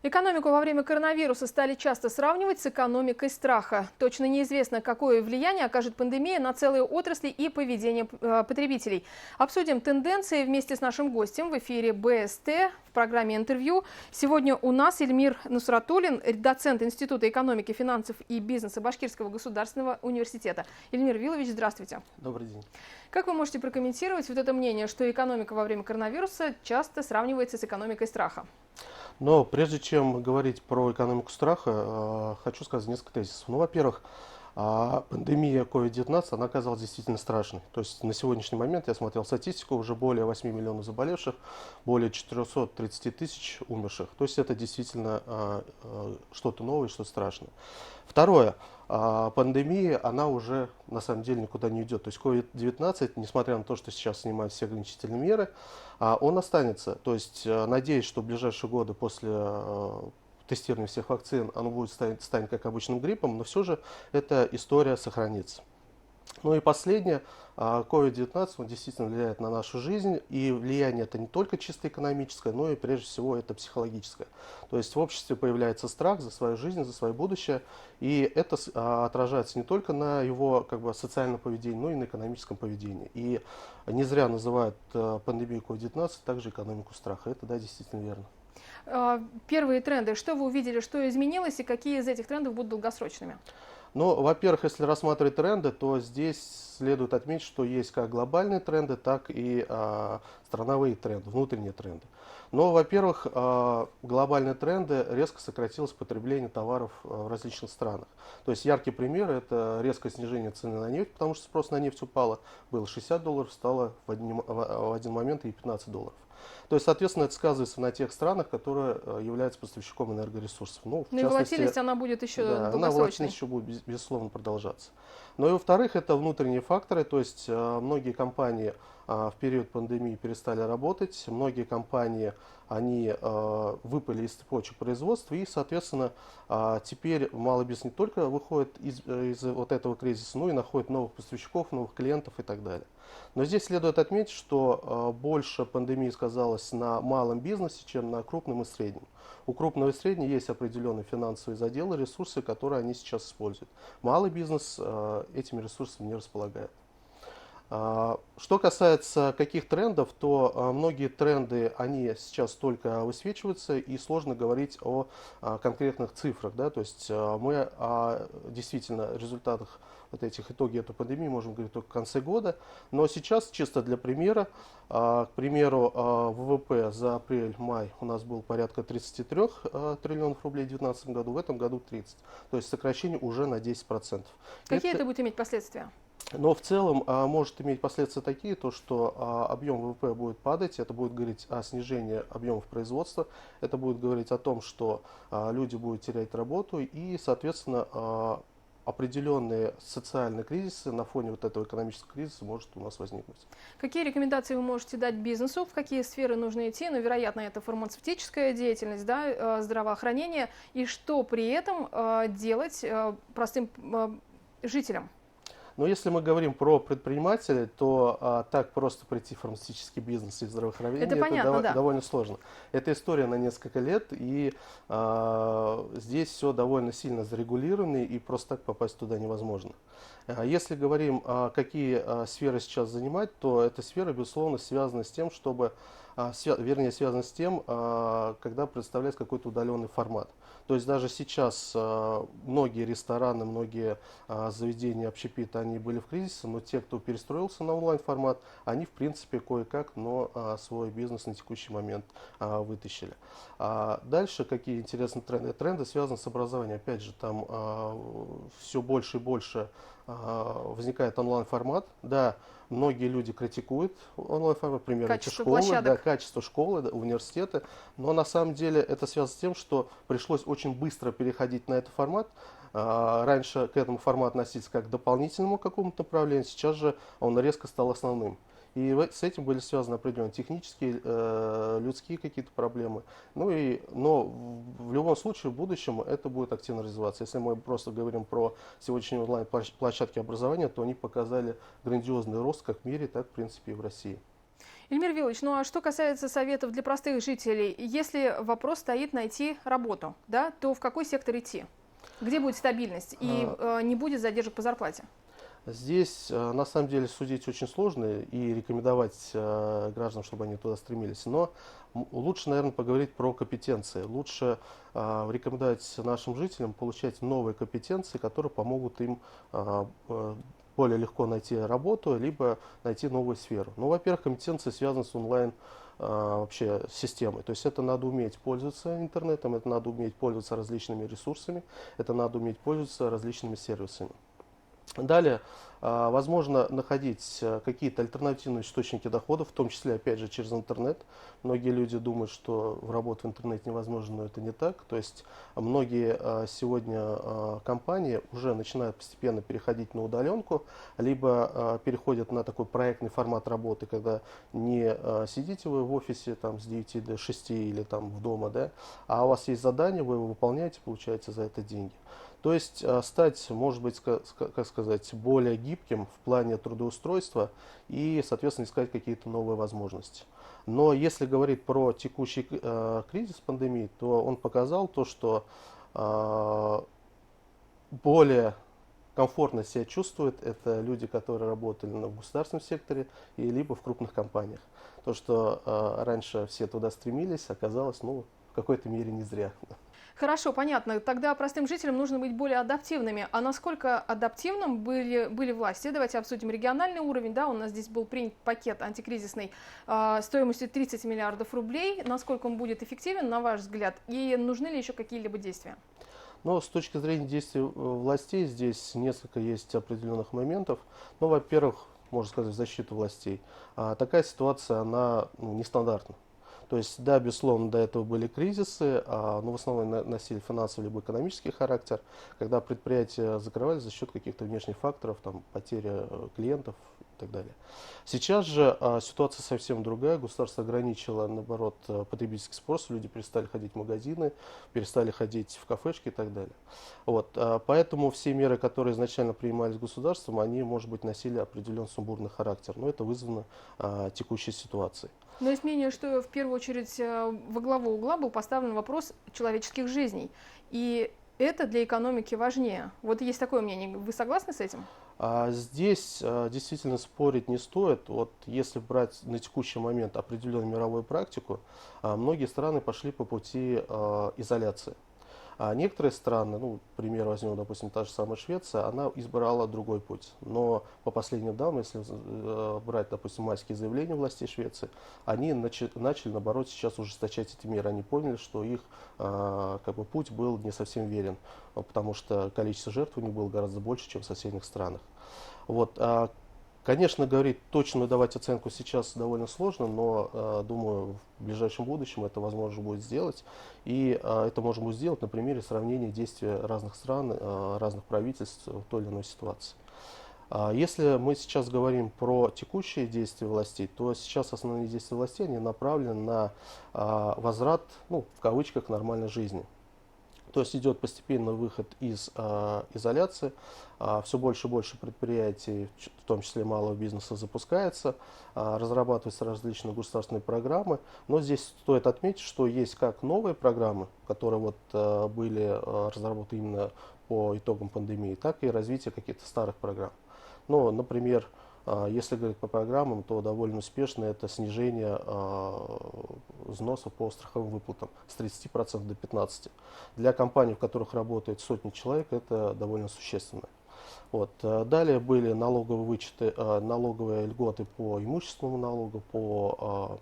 Экономику во время коронавируса стали часто сравнивать с экономикой страха. Точно неизвестно, какое влияние окажет пандемия на целые отрасли и поведение потребителей. Обсудим тенденции вместе с нашим гостем в эфире БСТ в программе «Интервью». Сегодня у нас Ильмир Нусратуллин, доцент Института экономики, финансов и бизнеса Башкирского государственного университета. Ильмир Вилович, здравствуйте. Добрый день. Как вы можете прокомментировать вот это мнение, что экономика во время коронавируса часто сравнивается с экономикой страха? Но прежде чем говорить про экономику страха, хочу сказать несколько тезисов. Ну, во-первых, пандемия COVID-19, она оказалась действительно страшной. То есть на сегодняшний момент, я смотрел статистику, уже более 8 миллионов заболевших, более 430 тысяч умерших. То есть это действительно что-то новое, что-то страшное. Второе. Пандемия, она уже на самом деле никуда не идет. То есть COVID-19, несмотря на то, что сейчас снимают все ограничительные меры, он останется. То есть надеюсь, что в ближайшие годы после тестирования всех вакцин оно будет станет как обычным гриппом, но все же эта история сохранится. Ну и последнее, COVID-19 он действительно влияет на нашу жизнь, и влияние это не только чисто экономическое, но и прежде всего это психологическое. То есть в обществе появляется страх за свою жизнь, за свое будущее, и это отражается не только на его социальном поведении, но и на экономическом поведении. И не зря называют пандемию COVID-19 также экономику страха. Это да, действительно верно. Первые тренды. Что вы увидели, что изменилось и какие из этих трендов будут долгосрочными? Ну, во-первых, если рассматривать тренды, то здесь следует отметить, что есть как глобальные тренды, так и страновые тренды, внутренние тренды. Но, во-первых, глобальные тренды резко сократилось потребление товаров в различных странах. То есть яркий пример – это резкое снижение цены на нефть, потому что спрос на нефть упало, было $60, стало в один момент и $15. То есть, соответственно, это сказывается на тех странах, которые являются поставщиком энергоресурсов. Ну, и волатильность, она будет еще долгосрочной. Волатильность еще будет, безусловно, продолжаться. Но и во-вторых, это внутренние факторы, то есть многие компании в период пандемии перестали работать, многие компании они выпали из цепочек производства, и, соответственно, теперь малый бизнес не только выходит из вот этого кризиса, но и находит новых поставщиков, новых клиентов и так далее. Но здесь следует отметить, что больше пандемии сказалось на малом бизнесе, чем на крупном и среднем. У крупного и среднего есть определенные финансовые заделы, ресурсы, которые они сейчас используют. Малый бизнес этими ресурсами не располагает. Что касается каких трендов, то многие тренды, они сейчас только высвечиваются, и сложно говорить о конкретных цифрах. Да? То есть мы о действительно результатах вот этих итогов этой пандемии можем говорить только в конце года. Но сейчас, чисто для примера, к примеру, ВВП за апрель-май у нас был порядка 33 триллионов рублей в 2019 году, в этом году 30. То есть сокращение уже на 10%. Какие это будет иметь последствия? Но в целом может иметь последствия такие, то, что объем ВВП будет падать, это будет говорить о снижении объемов производства, это будет говорить о том, что люди будут терять работу, и, соответственно, определенные социальные кризисы на фоне вот этого экономического кризиса может у нас возникнуть. Какие рекомендации вы можете дать бизнесу, в какие сферы нужно идти? Ну, вероятно, это фармацевтическая деятельность, да, здравоохранение, и что при этом делать простым жителям? Но если мы говорим про предпринимателей, то так просто прийти в фармацевтический бизнес и здравоохранение это понятно, да. довольно сложно. Это история на несколько лет, и здесь все довольно сильно зарегулировано, и просто так попасть туда невозможно. Если говорим, какие сферы сейчас занимать, то эта сфера, безусловно, связана с тем, связана с тем, когда представляется какой-то удаленный формат. То есть даже сейчас многие рестораны, многие заведения общепита, они были в кризисе, но те, кто перестроился на онлайн-формат, они в принципе кое-как, но свой бизнес на текущий момент вытащили. Дальше какие интересные тренды? Тренды связаны с образованием. Опять же, там все больше и больше возникает онлайн-формат. Да, многие люди критикуют онлайн-формат, например, эти школы, да, качество школы, да, университеты, но на самом деле это связано с тем, что пришлось очень быстро переходить на этот формат. Раньше к этому формату относились как к дополнительному какому-то направлению, сейчас же он резко стал основным. И с этим были связаны определенные технические, людские какие-то проблемы. Но в любом случае в будущем это будет активно развиваться. Если мы просто говорим про сегодняшние онлайн-площадки образования, то они показали грандиозный рост как в мире, так в принципе и в России. Эльмир Вилович, ну а что касается советов для простых жителей, если вопрос стоит найти работу, да, то в какой сектор идти? Где будет стабильность и не будет задержек по зарплате? Здесь, на самом деле, судить очень сложно и рекомендовать гражданам, чтобы они туда стремились. Но лучше, наверное, поговорить про компетенции. Лучше рекомендовать нашим жителям получать новые компетенции, которые помогут им более легко найти работу, либо найти новую сферу. Ну, во-первых, компетенции связаны с онлайн вообще системой. То есть это надо уметь пользоваться интернетом, это надо уметь пользоваться различными ресурсами, это надо уметь пользоваться различными сервисами. Далее, возможно находить какие-то альтернативные источники доходов, в том числе, опять же, через интернет. Многие люди думают, что работа в интернете невозможна, но это не так. То есть многие сегодня компании уже начинают постепенно переходить на удаленку, либо переходят на такой проектный формат работы, когда не сидите вы в офисе там, с 9 до 6 или там в дома, да, а у вас есть задание, вы его выполняете, получаете за это деньги. То есть стать, может быть, как сказать, более гибким в плане трудоустройства и, соответственно, искать какие-то новые возможности. Но если говорить про текущий кризис пандемии, то он показал то, что более комфортно себя чувствуют это люди, которые работали в государственном секторе и либо в крупных компаниях. То, что раньше все туда стремились, оказалось, ну, в какой-то мере не зря. Хорошо, понятно. Тогда простым жителям нужно быть более адаптивными. А насколько адаптивным были власти? Давайте обсудим региональный уровень. Да, у нас здесь был принят пакет антикризисный стоимостью 30 миллиардов рублей. Насколько он будет эффективен, на ваш взгляд? И нужны ли еще какие-либо действия? Но с точки зрения действий властей здесь несколько есть определенных моментов. Ну, во-первых, можно сказать, в защиту властей. Такая ситуация, она нестандартна. То есть, да, безусловно, до этого были кризисы, но в основном носили финансовый либо экономический характер, когда предприятия закрывались за счет каких-то внешних факторов, там, потеря клиентов и так далее. Сейчас же ситуация совсем другая. Государство ограничило, наоборот, потребительский спрос, люди перестали ходить в магазины, перестали ходить в кафешки и так далее. Вот, поэтому все меры, которые изначально принимались государством, они, может быть, носили определенный сумбурный характер, но это вызвано текущей ситуацией. Но есть мнение, что в первую очередь во главу угла был поставлен вопрос человеческих жизней. И это для экономики важнее. Вот есть такое мнение. Вы согласны с этим? Здесь действительно спорить не стоит. Вот если брать на текущий момент определенную мировую практику, многие страны пошли по пути изоляции. А некоторые страны, ну, пример возьмем, допустим, та же самая Швеция, она избрала другой путь. Но по последним данным, если брать, допустим, майские заявления властей Швеции, они начали, наоборот, сейчас ужесточать эти меры. Они поняли, что их как бы, путь был не совсем верен, потому что количество жертв у них было гораздо больше, чем в соседних странах. Вот. Конечно, говорить точно давать оценку сейчас довольно сложно, но думаю, в ближайшем будущем это возможно будет сделать. И это можно будет сделать на примере сравнения действий разных стран, разных правительств в той или иной ситуации. Если мы сейчас говорим про текущие действия властей, то сейчас основные действия властей они направлены на возврат, ну, в кавычках, нормальной жизни. То есть идет постепенный выход из изоляции, все больше и больше предприятий, в том числе малого бизнеса, запускается, разрабатываются различные государственные программы. Но здесь стоит отметить, что есть как новые программы, которые вот, были разработаны именно по итогам пандемии, так и развитие каких-то старых программ. Ну, например, если говорить по программам, то довольно успешно это снижение взносов по страховым выплатам с 30% до 15%. Для компаний, в которых работает сотни человек, это довольно существенно. Вот. Далее были налоговые вычеты, налоговые льготы по имущественному налогу, по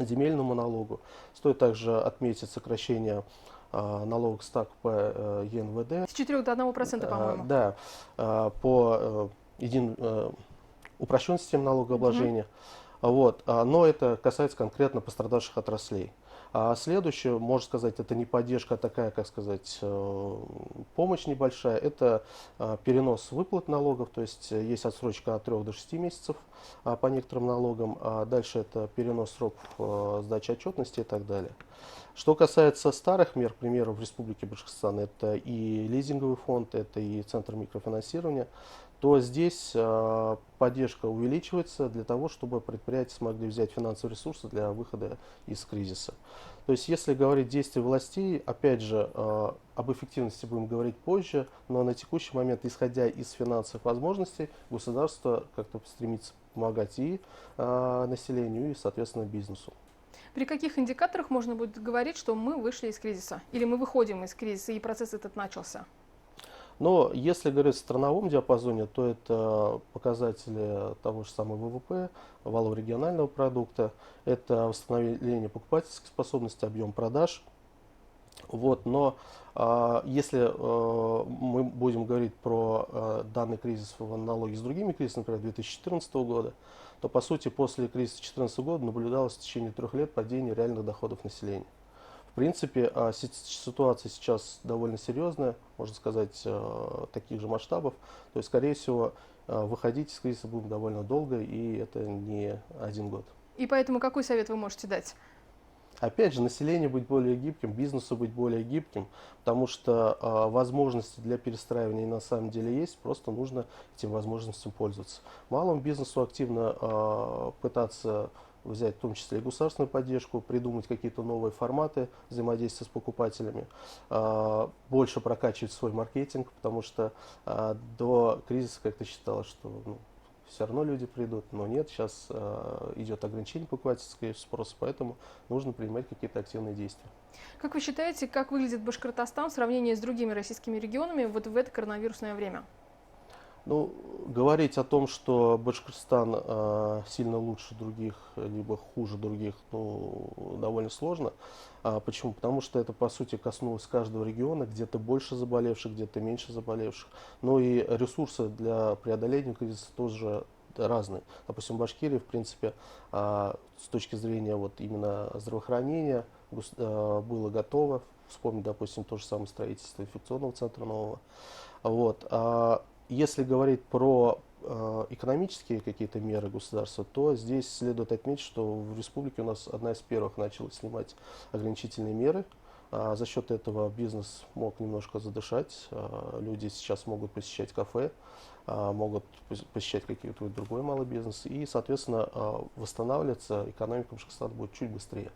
земельному налогу. Стоит также отметить сокращение налоговых ставок по ЕНВД. С 4 до 1%, по-моему. Да, по упрощенной системе налогообложения. Вот. Но это касается конкретно пострадавших отраслей. А следующее, можно сказать, это не поддержка, а такая, как сказать, помощь небольшая. Это перенос выплат налогов, то есть есть отсрочка от 3 до 6 месяцев по некоторым налогам. А дальше это перенос сроков сдачи отчетности и так далее. Что касается старых мер, к примеру, в Республике Башкортостан, это и лизинговый фонд, это и Центр микрофинансирования, то здесь поддержка увеличивается для того, чтобы предприятия смогли взять финансовые ресурсы для выхода из кризиса. То есть, если говорить действия властей, опять же, об эффективности будем говорить позже, но на текущий момент, исходя из финансовых возможностей, государство как-то стремится помогать и населению, и, соответственно, бизнесу. При каких индикаторах можно будет говорить, что мы вышли из кризиса? Или мы выходим из кризиса, и процесс этот начался? Но если говорить в страновом диапазоне, то это показатели того же самого ВВП, валового регионального продукта, это восстановление покупательской способности, объем продаж. Вот, но если мы будем говорить про данный кризис в аналогии с другими кризисами, например, 2014 года, то по сути после кризиса 2014 года наблюдалось в течение 3 лет падение реальных доходов населения. В принципе, ситуация сейчас довольно серьезная, можно сказать, таких же масштабов. То есть, скорее всего, выходить из кризиса будем довольно долго, и это не 1 год. И поэтому какой совет вы можете дать? Опять же, население быть более гибким, бизнесу быть более гибким, потому что возможности для перестраивания на самом деле есть, просто нужно этим возможностям пользоваться. Малому бизнесу активно пытаться взять в том числе и государственную поддержку, придумать какие-то новые форматы взаимодействия с покупателями, больше прокачивать свой маркетинг, потому что до кризиса как-то считалось, что все равно люди придут, но нет, сейчас идет ограничение покупательского спроса, поэтому нужно принимать какие-то активные действия. Как вы считаете, как выглядит Башкортостан в сравнении с другими российскими регионами вот в это коронавирусное время? Ну, говорить о том, что Башкортостан сильно лучше других, либо хуже других, довольно сложно. Почему? Потому что это, по сути, коснулось каждого региона, где-то больше заболевших, где-то меньше заболевших. Но и ресурсы для преодоления кризиса тоже разные. Допустим, в Башкирии, в принципе, с точки зрения вот именно здравоохранения, было готово. Вспомнить, допустим, то же самое строительство инфекционного центра нового. Вот. Если говорить про экономические какие-то меры государства, то здесь следует отметить, что в республике у нас одна из первых начала снимать ограничительные меры. За счет этого бизнес мог немножко задышать. Люди сейчас могут посещать кафе, могут посещать какой-то другой малый бизнес. И, соответственно, восстанавливаться экономика Башкортостана будет чуть быстрее.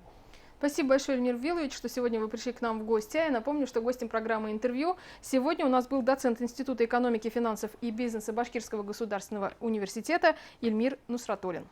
Спасибо большое, Эльмир Вилович, что сегодня вы пришли к нам в гости. Я напомню, что гостем программы «Интервью» сегодня у нас был доцент Института экономики, финансов и бизнеса Башкирского государственного университета Эльмир Нусратуллин.